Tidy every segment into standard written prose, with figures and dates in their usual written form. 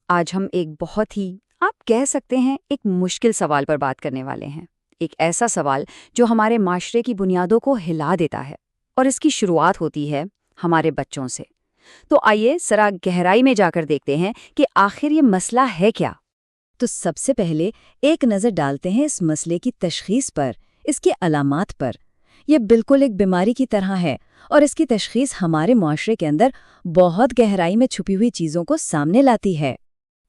آج ہم ایک بہت ہی آپ کہہ سکتے ہیں ایک مشکل سوال پر بات کرنے والے ہیں۔ ایک ایسا سوال جو ہمارے معاشرے کی بنیادوں کو ہلا دیتا ہے، اور اس کی شروعات ہوتی ہے ہمارے بچوں سے۔ تو آئیے ذرا گہرائی میں جا کر دیکھتے ہیں کہ آخر یہ مسئلہ ہے کیا۔ تو سب سے پہلے ایک نظر ڈالتے ہیں اس مسئلے کی تشخیص پر، اس کی علامات پر۔ یہ بالکل ایک بیماری کی طرح ہے، اور اس کی تشخیص ہمارے معاشرے کے اندر بہت گہرائی میں چھپی ہوئی چیزوں کو سامنے لاتی ہے۔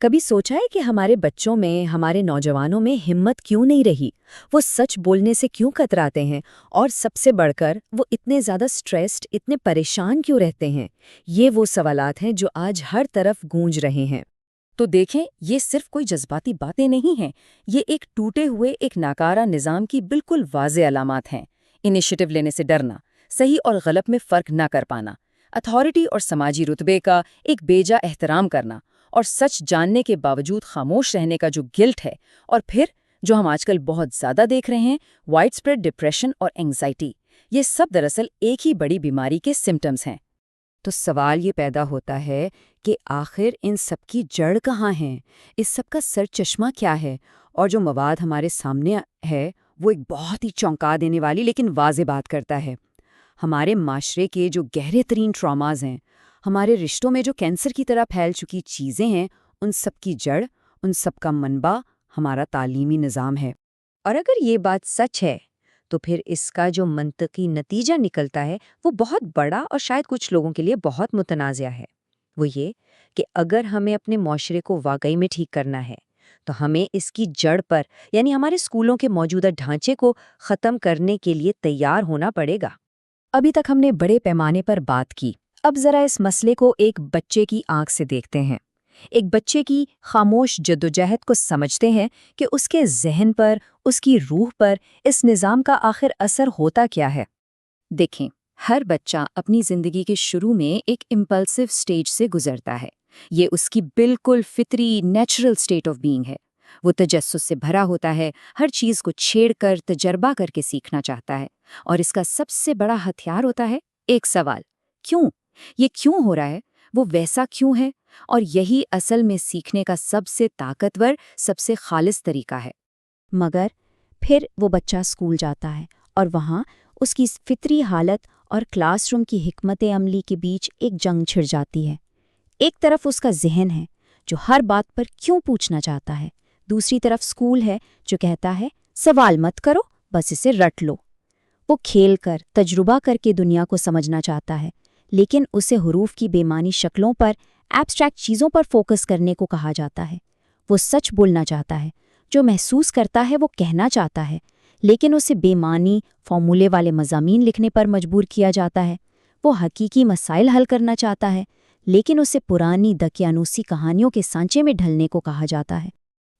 کبھی سوچا ہے کہ ہمارے بچوں میں، ہمارے نوجوانوں میں ہمت کیوں نہیں رہی؟ وہ سچ بولنے سے کیوں کتراتے ہیں؟ اور سب سے بڑھ کر وہ اتنے زیادہ سٹریسڈ، اتنے پریشان کیوں رہتے ہیں؟ یہ وہ سوالات ہیں جو آج ہر طرف گونج رہے ہیں۔ تو دیکھیں، یہ صرف کوئی جذباتی باتیں نہیں ہیں، یہ ایک ٹوٹے ہوئے ایک ناکارہ نظام کی بالکل واضح علامات ہیں۔ انیشیٹو لینے سے ڈرنا، صحیح اور غلط میں فرق نہ کر پانا، اتھارٹی اور سماجی رتبے کا ایک بیجا احترام کرنا، اور سچ جاننے کے باوجود خاموش رہنے کا جو گلٹ ہے، اور پھر جو ہم آج کل بہت زیادہ دیکھ رہے ہیں، وائڈ اسپریڈ ڈپریشن اور اینگزائٹی، یہ سب دراصل ایک ہی بڑی بیماری کے سمٹمز ہیں۔ تو سوال یہ پیدا ہوتا ہے کہ آخر ان سب کی جڑ کہاں ہے؟ اس سب کا سر چشمہ کیا ہے؟ اور جو مواد ہمارے سامنے ہے وہ ایک بہت ہی چونکا دینے والی لیکن واضح بات کرتا ہے۔ ہمارے معاشرے کے جو گہرے ترین ٹراماز ہیں، ہمارے رشتوں میں جو کینسر کی طرح پھیل چکی چیزیں ہیں، ان سب کی جڑ، ان سب کا منبع ہمارا تعلیمی نظام ہے۔ اور اگر یہ بات سچ ہے تو پھر اس کا جو منطقی نتیجہ نکلتا ہے وہ بہت بڑا اور شاید کچھ لوگوں کے لیے بہت متنازع ہے۔ وہ یہ کہ اگر ہمیں اپنے معاشرے کو واقعی میں ٹھیک کرنا ہے تو ہمیں اس کی جڑ پر، یعنی ہمارے اسکولوں کے موجودہ ڈھانچے کو ختم کرنے کے لیے تیار ہونا پڑے گا۔ ابھی تک ہم نے بڑے پیمانے پر بات کی، اب ذرا اس مسئلے کو ایک بچے کی آنکھ سے دیکھتے ہیں، ایک بچے کی خاموش جدوجہد کو سمجھتے ہیں کہ اس کے ذہن پر، اس کی روح پر اس نظام کا آخر اثر ہوتا کیا ہے۔ دیکھیں، ہر بچہ اپنی زندگی کے شروع میں ایک امپلسو سٹیج سے گزرتا ہے۔ یہ اس کی بالکل فطری نیچرل سٹیٹ آف بینگ ہے۔ وہ تجسس سے بھرا ہوتا ہے، ہر چیز کو چھیڑ کر تجربہ کر کے سیکھنا چاہتا ہے، اور اس کا سب سے بڑا ہتھیار ہوتا ہے ایک سوال: کیوں؟ یہ کیوں ہو رہا ہے؟ وہ ویسا کیوں ہے؟ اور یہی اصل میں سیکھنے کا سب سے طاقتور، سب سے خالص طریقہ ہے۔ مگر پھر وہ بچہ اسکول جاتا ہے، اور وہاں اس کی فطری حالت اور کلاس روم کی حکمت عملی کے بیچ ایک جنگ چھڑ جاتی ہے۔ ایک طرف اس کا ذہن ہے جو ہر بات پر کیوں پوچھنا چاہتا ہے، دوسری طرف اسکول ہے جو کہتا ہے سوال مت کرو، بس اسے رٹ لو۔ وہ کھیل کر، تجربہ کر کے دنیا کو سمجھنا چاہتا ہے، لیکن اسے حروف کی بے معنی شکلوں پر، ایبسٹریکٹ چیزوں پر فوکس کرنے کو کہا جاتا ہے۔ وہ سچ بولنا چاہتا ہے، جو محسوس کرتا ہے وہ کہنا چاہتا ہے، لیکن اسے بے معنی فارمولے والے مضامین لکھنے پر مجبور کیا جاتا ہے۔ وہ حقیقی مسائل حل کرنا چاہتا ہے، لیکن اسے پرانی دقیانوسی کہانیوں کے سانچے میں ڈھلنے کو کہا جاتا ہے۔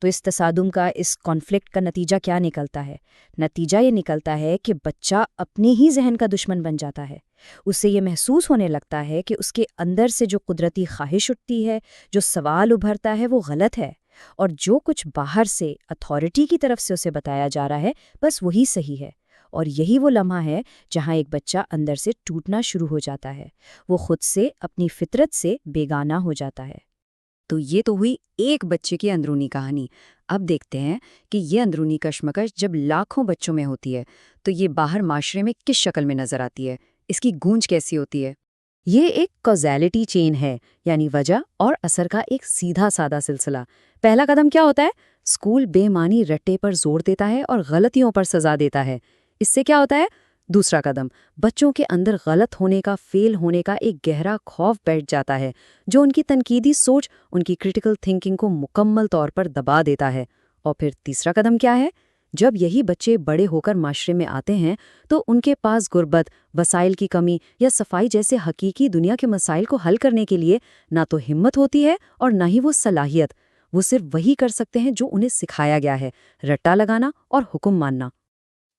تو اس تصادم کا، اس کانفلکٹ کا نتیجہ کیا نکلتا ہے؟ نتیجہ یہ نکلتا ہے کہ بچہ اپنے ہی ذہن کا دشمن بن جاتا ہے۔ اسے یہ محسوس ہونے لگتا ہے کہ اس کے اندر سے جو قدرتی خواہش اٹھتی ہے، جو سوال ابھرتا ہے، وہ غلط ہے، اور جو کچھ باہر سے، اتھارٹی کی طرف سے اسے بتایا جا رہا ہے، بس وہی صحیح ہے۔ اور یہی وہ لمحہ ہے جہاں ایک بچہ اندر سے ٹوٹنا شروع ہو جاتا ہے، وہ خود سے، اپنی فطرت سے بیگانہ ہو جاتا ہے۔ تو یہ تو ہوئی ایک بچے کی اندرونی کہانی۔ اب دیکھتے ہیں کہ یہ اندرونی کشمکش جب لاکھوں بچوں میں ہوتی ہے تو یہ باہر معاشرے میں کس شکل میں نظر آتی ہے، اس کی گونج کیسی ہوتی ہے۔ یہ ایک کازیلٹی چین ہے، یعنی وجہ اور اثر کا ایک سیدھا سادہ سلسلہ۔ پہلا قدم کیا ہوتا ہے؟ اسکول بے معنی رٹے پر زور دیتا ہے اور غلطیوں پر سزا دیتا ہے۔ اس سے کیا ہوتا ہے؟ دوسرا قدم، بچوں کے اندر غلط ہونے کا، فیل ہونے کا ایک گہرا خوف بیٹھ جاتا ہے، جو ان کی تنقیدی سوچ، ان کی کریٹیکل تھنکنگ کو مکمل طور پر دبا دیتا ہے۔ اور پھر تیسرا قدم کیا ہے؟ جب یہی بچے بڑے ہو کر معاشرے میں آتے ہیں تو ان کے پاس غربت، وسائل کی کمی یا صفائی جیسے حقیقی دنیا کے مسائل کو حل کرنے کے لیے نہ تو ہمت ہوتی ہے اور نہ ہی وہ صلاحیت۔ وہ صرف وہی کر سکتے ہیں جو انہیں سکھایا گیا ہے، رٹا لگانا اور حکم ماننا۔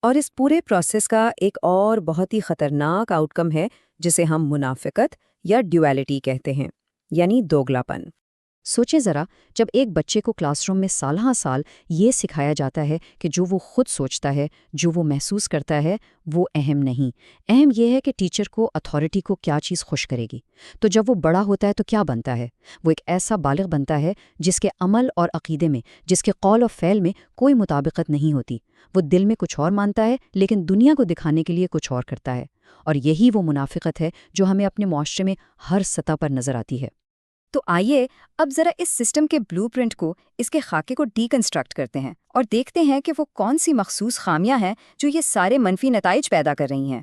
اور اس پورے پروسیس کا ایک اور بہت ہی خطرناک آؤٹ کم ہے جسے ہم منافقت یا ڈیویلٹی کہتے ہیں، یعنی دوگلاپن۔ سوچیں ذرا، جب ایک بچے کو کلاس روم میں سال ہاں سال یہ سکھایا جاتا ہے کہ جو وہ خود سوچتا ہے، جو وہ محسوس کرتا ہے، وہ اہم نہیں، اہم یہ ہے کہ ٹیچر کو، اتھارٹی کو کیا چیز خوش کرے گی، تو جب وہ بڑا ہوتا ہے تو کیا بنتا ہے؟ وہ ایک ایسا بالغ بنتا ہے جس کے عمل اور عقیدے میں، جس کے قول و فعل میں کوئی مطابقت نہیں ہوتی۔ وہ دل میں کچھ اور مانتا ہے لیکن دنیا کو دکھانے کے لیے کچھ اور کرتا ہے، اور یہی وہ منافقت ہے جو ہمیں اپنے معاشرے میں ہر سطح پر نظر آتی ہے۔ تو آئیے اب ذرا اس سسٹم کے بلو پرنٹ کو، اس کے خاکے کو ڈی کنسٹرکٹ کرتے ہیں اور دیکھتے ہیں کہ وہ کون سی مخصوص خامیاں ہیں جو یہ سارے منفی نتائج پیدا کر رہی ہیں۔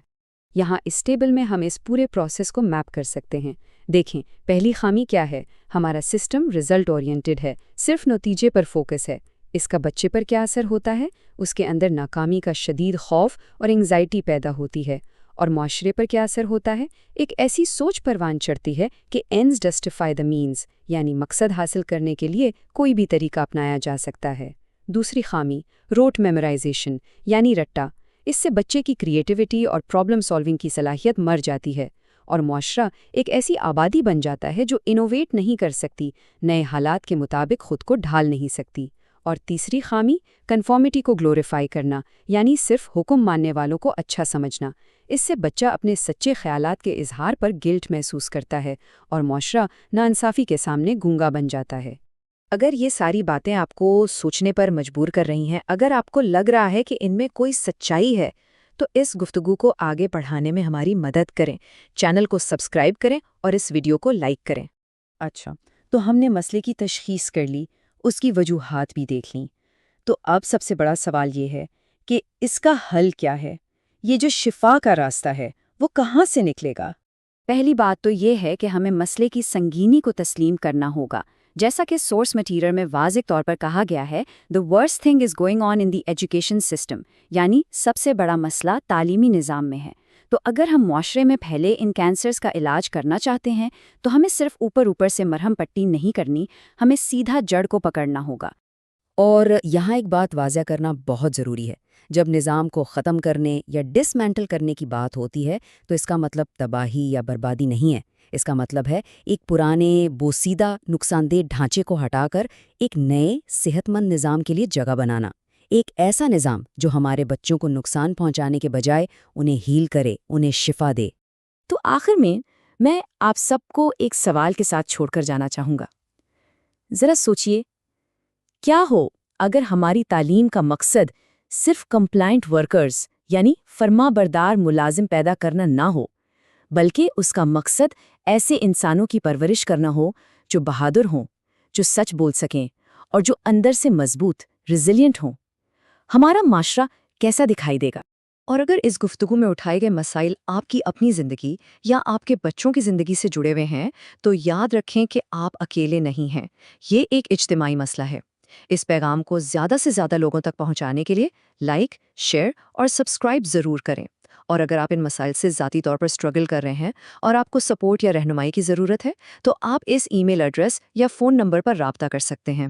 یہاں اس ٹیبل میں ہم اس پورے پروسیس کو میپ کر سکتے ہیں۔ دیکھیں، پہلی خامی کیا ہے؟ ہمارا سسٹم رزلٹ اورینٹڈ ہے، صرف نتیجے پر فوکس ہے۔ اس کا بچے پر کیا اثر ہوتا ہے؟ اس کے اندر ناکامی کا شدید خوف اور انگزائٹی پیدا ہوتی ہے۔ اور معاشرے پر کیا اثر ہوتا ہے؟ ایک ایسی سوچ پروان چڑھتی ہے کہ اینڈز جسٹیفائی دا مینز، یعنی مقصد حاصل کرنے کے لیے کوئی بھی طریقہ اپنایا جا سکتا ہے۔ دوسری خامی، روٹ میمورائزیشن، یعنی رٹا۔ اس سے بچے کی کریٹیوٹی اور پرابلم سالونگ کی صلاحیت مر جاتی ہے، اور معاشرہ ایک ایسی آبادی بن جاتا ہے جو انوویٹ نہیں کر سکتی، نئے حالات کے مطابق خود کو ڈھال نہیں سکتی۔ اور تیسری خامی، کنفارمیٹی کو گلوریفائی کرنا، یعنی صرف حکم ماننے والوں کو اچھا سمجھنا۔ اس سے بچہ اپنے سچے خیالات کے اظہار پر گلٹ محسوس کرتا ہے، اور معاشرہ ناانصافی کے سامنے گونگا بن جاتا ہے۔ اگر یہ ساری باتیں آپ کو سوچنے پر مجبور کر رہی ہیں، اگر آپ کو لگ رہا ہے کہ ان میں کوئی سچائی ہے، تو اس گفتگو کو آگے بڑھانے میں ہماری مدد کریں۔ چینل کو سبسکرائب کریں اور اس ویڈیو کو لائک کریں۔ اچھا، تو ہم نے مسئلے کی تشخیص کر لی، اس کی وجوہات بھی دیکھ لیں، تو اب سب سے بڑا سوال یہ ہے کہ اس کا حل کیا ہے؟ یہ جو شفا کا راستہ ہے وہ کہاں سے نکلے گا؟ پہلی بات تو یہ ہے کہ ہمیں مسئلے کی سنگینی کو تسلیم کرنا ہوگا۔ جیسا کہ سورس مٹیریل میں واضح طور پر کہا گیا ہے، "The worst thing is going on in the education system"، یعنی سب سے بڑا مسئلہ تعلیمی نظام میں ہے۔ تو اگر ہم معاشرے میں پھیلے ان کینسرز کا علاج کرنا چاہتے ہیں تو ہمیں صرف اوپر سے مرہم پٹی نہیں کرنی، ہمیں سیدھا جڑ کو پکڑنا ہوگا۔ اور یہاں ایک بات واضح کرنا بہت ضروری ہے، جب نظام کو ختم کرنے یا ڈسمینٹل کرنے کی بات ہوتی ہے تو اس کا مطلب تباہی یا بربادی نہیں ہے۔ اس کا مطلب ہے ایک پرانے بوسیدہ نقصان دہ ڈھانچے کو ہٹا کر ایک نئے صحت مند نظام کے لیے جگہ بنانا، ایک ایسا نظام جو ہمارے بچوں کو نقصان پہنچانے کے بجائے انہیں ہیل کرے، انہیں شفا دے۔ تو آخر میں آپ سب کو ایک سوال کے ساتھ چھوڑ کر جانا چاہوں گا۔ ذرا سوچئے، کیا ہو اگر ہماری تعلیم کا مقصد صرف کمپلائنٹ ورکرز یعنی فرما بردار ملازم پیدا کرنا نہ ہو، بلکہ اس کا مقصد ایسے انسانوں کی پرورش کرنا ہو جو بہادر ہوں، جو سچ بول سکیں اور جو اندر سے مضبوط، ریزیلینٹ ہوں؟ ہمارا معاشرہ کیسا دکھائی دے گا؟ اور اگر اس گفتگو میں اٹھائے گئے مسائل آپ کی اپنی زندگی یا آپ کے بچوں کی زندگی سے جڑے ہوئے ہیں تو یاد رکھیں کہ آپ اکیلے نہیں ہیں۔ یہ ایک اجتماعی مسئلہ ہے۔ اس پیغام کو زیادہ سے زیادہ لوگوں تک پہنچانے کے لیے لائک، شیئر اور سبسکرائب ضرور کریں۔ اور اگر آپ ان مسائل سے ذاتی طور پر سٹرگل کر رہے ہیں اور آپ کو سپورٹ یا رہنمائی کی ضرورت ہے تو آپ اس ای میل ایڈریس یا فون نمبر پر رابطہ کر سکتے ہیں۔